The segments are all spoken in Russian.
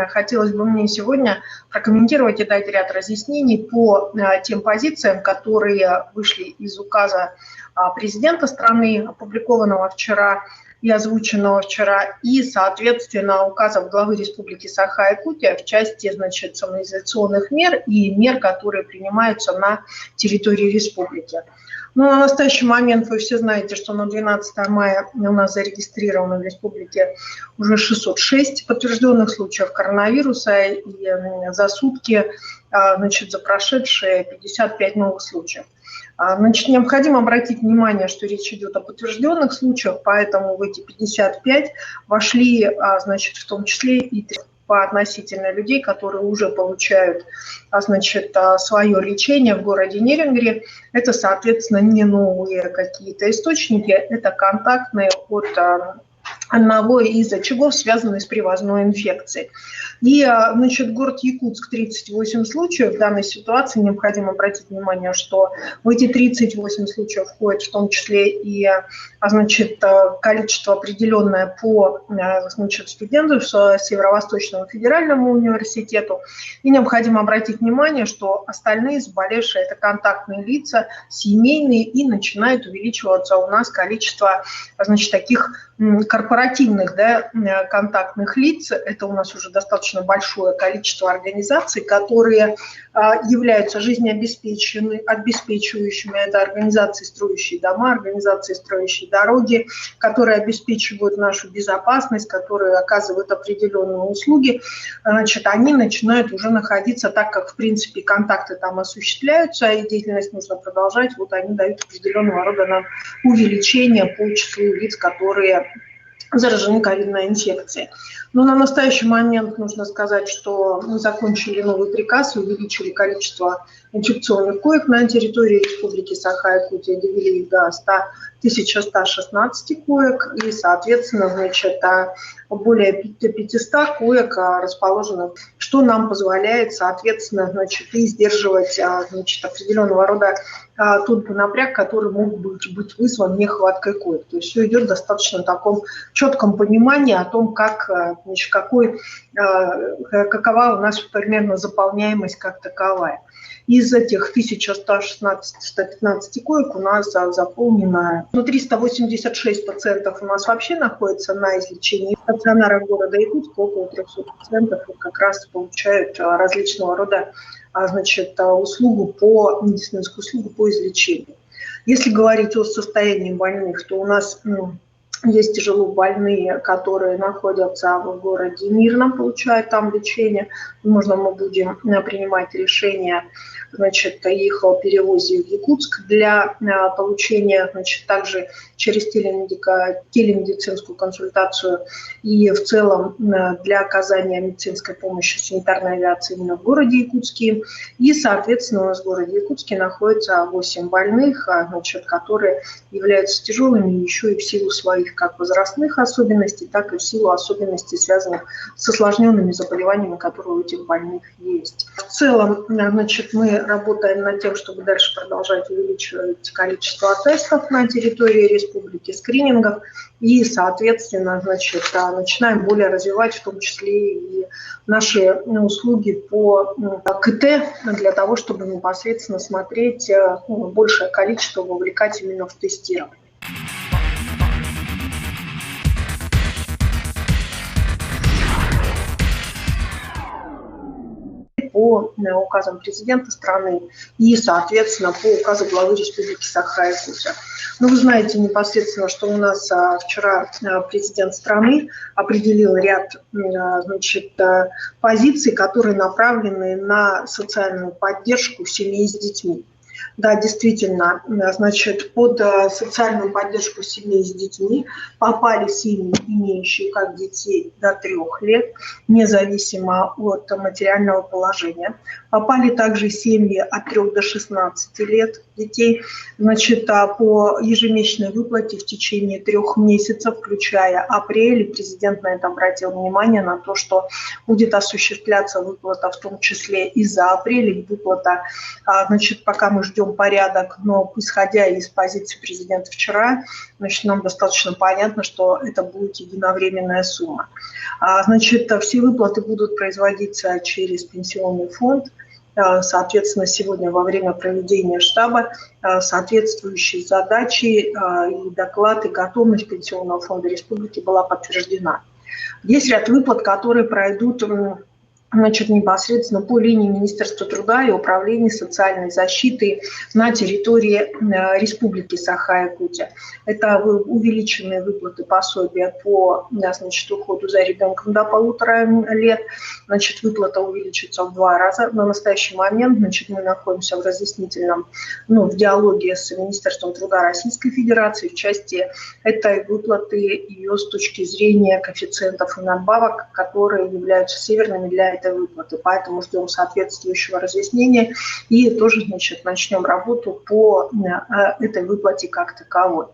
хотелось бы мне сегодня прокомментировать и дать ряд разъяснений по тем позициям, которые вышли из указа президента страны, опубликованного вчера и озвученного вчера, и, соответственно, указов главы Республики Саха-Якутия в части, самоизоляционных мер и мер, которые принимаются на территории республики. Ну, на настоящий момент вы все знаете, что на 12 мая у нас зарегистрировано в республике уже 606 подтвержденных случаев коронавируса, и за сутки, за прошедшие 55 новых случаев. Необходимо обратить внимание, что речь идет о подтвержденных случаях, поэтому в эти 55 вошли, в том числе и по относительно людей, которые уже получают, свое лечение в городе Нерюнгри. Это, соответственно, не новые какие-то источники, это контактные от одного из очагов, связанных с привозной инфекцией. И, город Якутск, 38 случаев. В данной ситуации необходимо обратить внимание, что в эти 38 случаев входит в том числе и, количество определенное по, студентам с Северо-Восточному федеральному университету. И необходимо обратить внимание, что остальные заболевшие – это контактные лица, семейные, и начинает увеличиваться у нас количество, таких корпоративных, контактных лиц. Это у нас уже достаточно большое количество организаций, которые являются жизнеобеспечивающими. Это организации, строящие дома, организации, строящие дороги, которые обеспечивают нашу безопасность, которые оказывают определенные услуги. Они начинают уже находиться, так как, в принципе, контакты там осуществляются, и деятельность нужно продолжать. Вот они дают определенного рода нам увеличение по числу лиц, которые заражены ковидной инфекцией. Но на настоящий момент нужно сказать, что мы закончили новый приказ и увеличили количество инфекционных коек на территории Республики Саха-Якутия, довели их до 1116 коек, и, соответственно, более 500 коек расположено, что нам позволяет, соответственно, и сдерживать, определенного рода тот напряг, который мог быть вызван нехваткой коек. То есть все идет в достаточно таком четком понимании о том, какова у нас примерно заполняемость как таковая. Из этих 1115 коек у нас заполнено 386 пациентов у нас вообще находится на излечении. В стационарах города Якутска около 300 пациентов как раз получают различного рода медицинскую услугу по излечению. Если говорить о состоянии больных, то у нас есть тяжело больные, которые находятся в городе Мирном, получают там лечение. Мы будем принимать решение их о перевозе в Якутск для получения, также через телемедицинскую консультацию и в целом для оказания медицинской помощи санитарной авиации именно в городе Якутске. И, соответственно, у нас в городе Якутске находится 8 больных, которые являются тяжелыми еще и в силу своих как возрастных особенностей, так и в силу особенностей, связанных с осложненными заболеваниями, которые у этих больных есть. В целом, мы работаем над тем, чтобы дальше продолжать увеличивать количество тестов на территории республики, скринингов, и, соответственно, начинаем более развивать в том числе и наши услуги по КТ для того, чтобы непосредственно смотреть большее количество, вовлекать именно в тестирование. По указам президента страны и, соответственно, по указу главы Республики Саха-Якутия. Вы знаете непосредственно, что у нас вчера президент страны определил ряд позиций, которые направлены на социальную поддержку семей с детьми. Да, действительно, под социальную поддержку семей с детьми попали семьи, имеющие как детей до 3 лет, независимо от материального положения. Попали также семьи от 3 до 16 лет детей, по ежемесячной выплате в течение 3 месяцев, включая апрель. И президент на это обратил внимание, на то, что будет осуществляться выплата в том числе и за апрель. Выплата, пока мы ждем порядок, но исходя из позиции президента вчера, значит, нам достаточно понятно, что это будет единовременная сумма. Значит, все выплаты будут производиться через пенсионный фонд. Соответственно, сегодня во время проведения штаба соответствующие задачи и доклад, и готовность Пенсионного фонда республики была подтверждена. Есть ряд выплат, которые пройдут, значит, непосредственно по линии Министерства труда и Управления социальной защиты на территории Республики Саха-Якутия. Это увеличенные выплаты пособия по, значит, уходу за ребенком до 1,5 лет. Значит, выплата увеличится в 2 раза. На настоящий момент, значит, мы находимся в разъяснительном, в диалоге с Министерством труда Российской Федерации в части этой выплаты, ее с точки зрения коэффициентов и надбавок, которые являются северными для этой выплаты. Поэтому ждем соответствующего разъяснения и тоже, значит, начнем работу по этой выплате как таковой.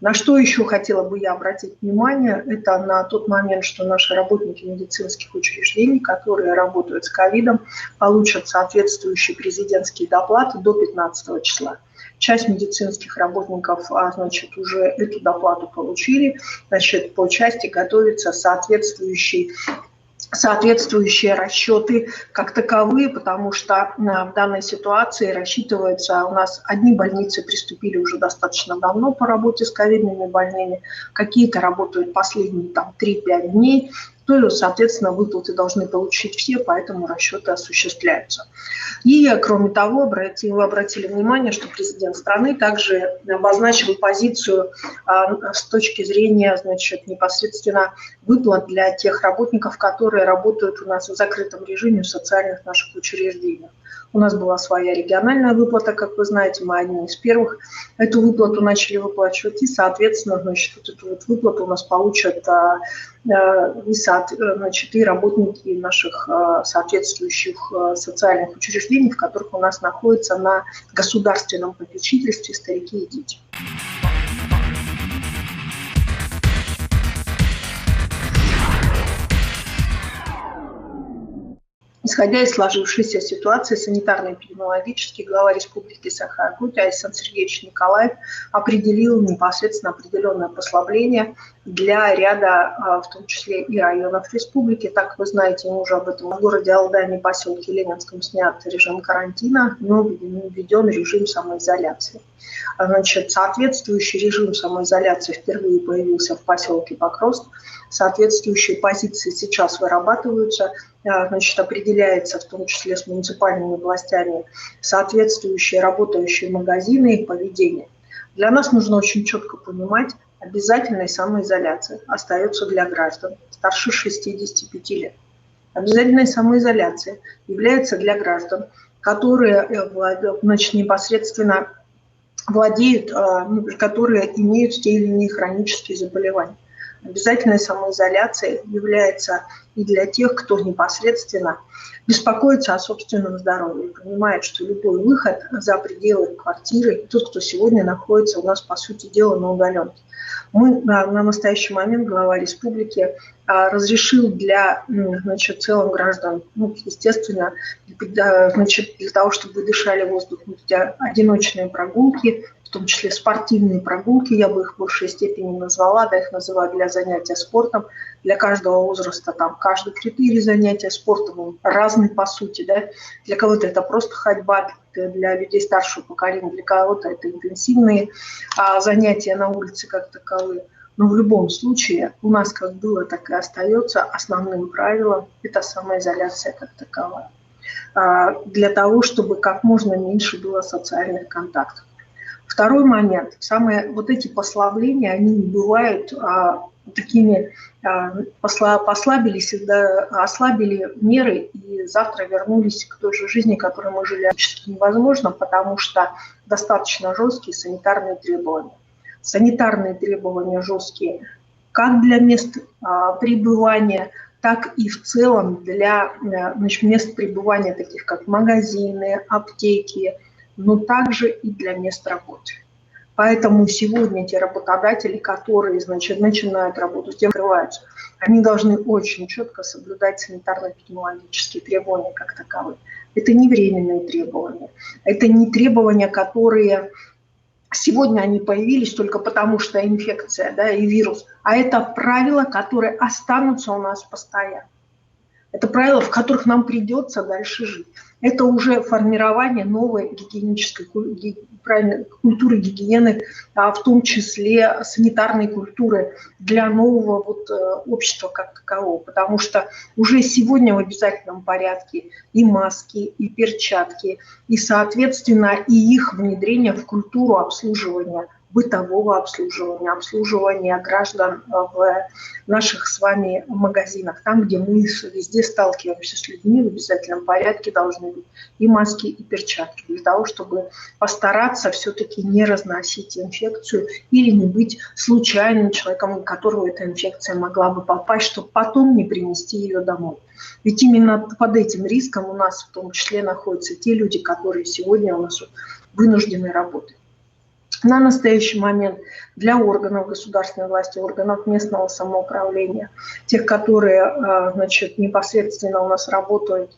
На что еще хотела бы я обратить внимание, это на тот момент, что наши работники медицинских учреждений, которые работают с ковидом, получат соответствующие президентские доплаты до 15 числа. Часть медицинских работников, значит, уже эту доплату получили, значит, по части готовятся соответствующие расчеты как таковые, потому что в данной ситуации рассчитывается, у нас одни больницы приступили уже достаточно давно по работе с ковидными больными, какие-то работают последние 3-5 дней, то есть, соответственно, выплаты должны получить все, поэтому расчеты осуществляются. И, кроме того, вы обратили внимание, что президент страны также обозначил позицию с точки зрения, значит, непосредственно выплат для тех работников, которые работают у нас в закрытом режиме в социальных наших учреждениях. У нас была своя региональная выплата, как вы знаете, мы одни из первых эту выплату начали выплачивать, и, соответственно, значит, вот эту вот выплату у нас получат значит, и работники наших соответствующих социальных учреждений, в которых у нас находятся на государственном попечительстве старики и дети. Исходя из сложившейся ситуации санитарно-эпидемиологической, глава Республики Саха-Якутия Александр Сергеевич Николаев определил непосредственно определенное послабление для ряда, в том числе и районов республики. Так вы знаете, мы уже об этом в городе Алдане, поселке Ленинском снят режим карантина, но введен режим самоизоляции. Значит, соответствующий режим самоизоляции впервые появился в поселке Покрост. Соответствующие позиции сейчас вырабатываются, значит, определяется в том числе с муниципальными властями соответствующие работающие магазины и поведение. Для нас нужно очень четко понимать, обязательная самоизоляция остается для граждан старше 65 лет. Обязательная самоизоляция является для граждан, которые, значит, непосредственно владеют, которые имеют те или иные хронические заболевания. Обязательная самоизоляция является и для тех, кто непосредственно беспокоится о собственном здоровье, понимает, что любой выход за пределы квартиры, тот, кто сегодня находится у нас, по сути дела, на удаленке. Мы на настоящий момент, глава республики, разрешил для, значит, целым граждан, естественно, значит, для того, чтобы вы дышали воздухом, одиночные прогулки, в том числе спортивные прогулки, я бы их в большей степени назвала, да, их называю для занятия спортом. Для каждого возраста там каждый критерий занятия спортом он разный по сути, да. Для кого-то это просто ходьба, для людей старшего поколения, для кого-то это интенсивные занятия на улице как таковые. Но в любом случае у нас как было, так и остается основным правилом это самоизоляция как таковая. Для того, чтобы как можно меньше было социальных контактов. Второй момент. Вот эти послабления, они не бывают такими, ослабили меры и завтра вернулись к той же жизни, которой мы жили. Практически невозможно, потому что достаточно жесткие санитарные требования. Санитарные требования жесткие как для мест пребывания, так и в целом для, значит, мест пребывания, таких как магазины, аптеки, но также и для мест работы. Поэтому сегодня те работодатели, которые, значит, начинают работу, тем открываются, они должны очень четко соблюдать санитарно-эпидемиологические требования как таковые. Это не временные требования, это не требования, которые сегодня они появились только потому, что инфекция, да, и вирус, а это правила, которые останутся у нас постоянно. Это правила, в которых нам придется дальше жить. Это уже формирование новой гигиенической культуры гигиены, в том числе санитарной культуры для нового общества как такового. Потому что уже сегодня в обязательном порядке и маски, и перчатки, и, соответственно, и их внедрение в культуру обслуживания, бытового обслуживания граждан в наших с вами магазинах, там, где мы везде сталкиваемся с людьми, в обязательном порядке должны быть и маски, и перчатки, для того, чтобы постараться все-таки не разносить инфекцию или не быть случайным человеком, у которого эта инфекция могла бы попасть, чтобы потом не принести ее домой. Ведь именно под этим риском у нас в том числе находятся те люди, которые сегодня у нас вынуждены работать. На настоящий момент для органов государственной власти, органов местного самоуправления, тех, которые, значит, непосредственно у нас работают,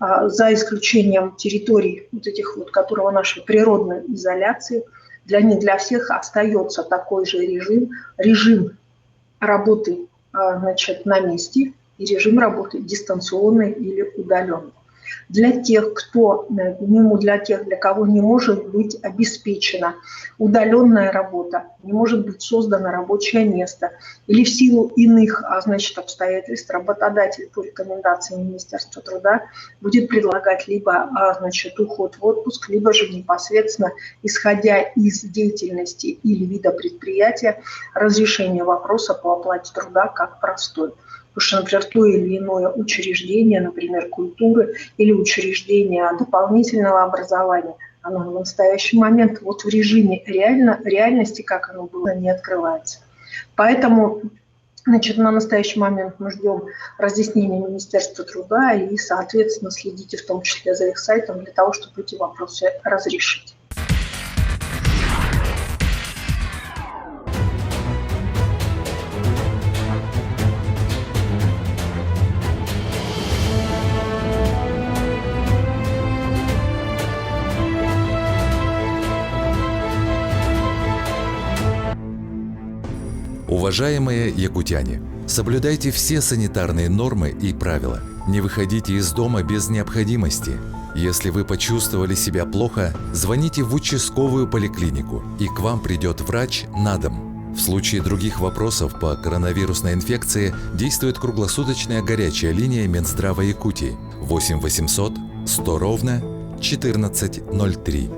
за исключением территорий, вот этих вот, которые в нашей природной изоляции, для них, для всех остается такой же режим работы, значит, на месте и режим работы дистанционный или удаленный. Для тех, для кого не может быть обеспечена удаленная работа, не может быть создано рабочее место, или в силу иных, значит, обстоятельств работодатель по рекомендации Министерства труда будет предлагать либо, значит, уход в отпуск, либо же непосредственно, исходя из деятельности или вида предприятия, разрешение вопроса по оплате труда как простой. Потому что, например, то или иное учреждение, например, культуры или учреждение дополнительного образования, оно в настоящий момент вот в режиме реальности, как оно было, не открывается. Поэтому, значит, на настоящий момент мы ждем разъяснения Министерства труда и, соответственно, следите в том числе за их сайтом для того, чтобы эти вопросы разрешить. Уважаемые якутяне, соблюдайте все санитарные нормы и правила. Не выходите из дома без необходимости. Если вы почувствовали себя плохо, звоните в участковую поликлинику, и к вам придет врач на дом. В случае других вопросов по коронавирусной инфекции действует круглосуточная горячая линия Минздрава Якутии 8 800 100 ровно 1403.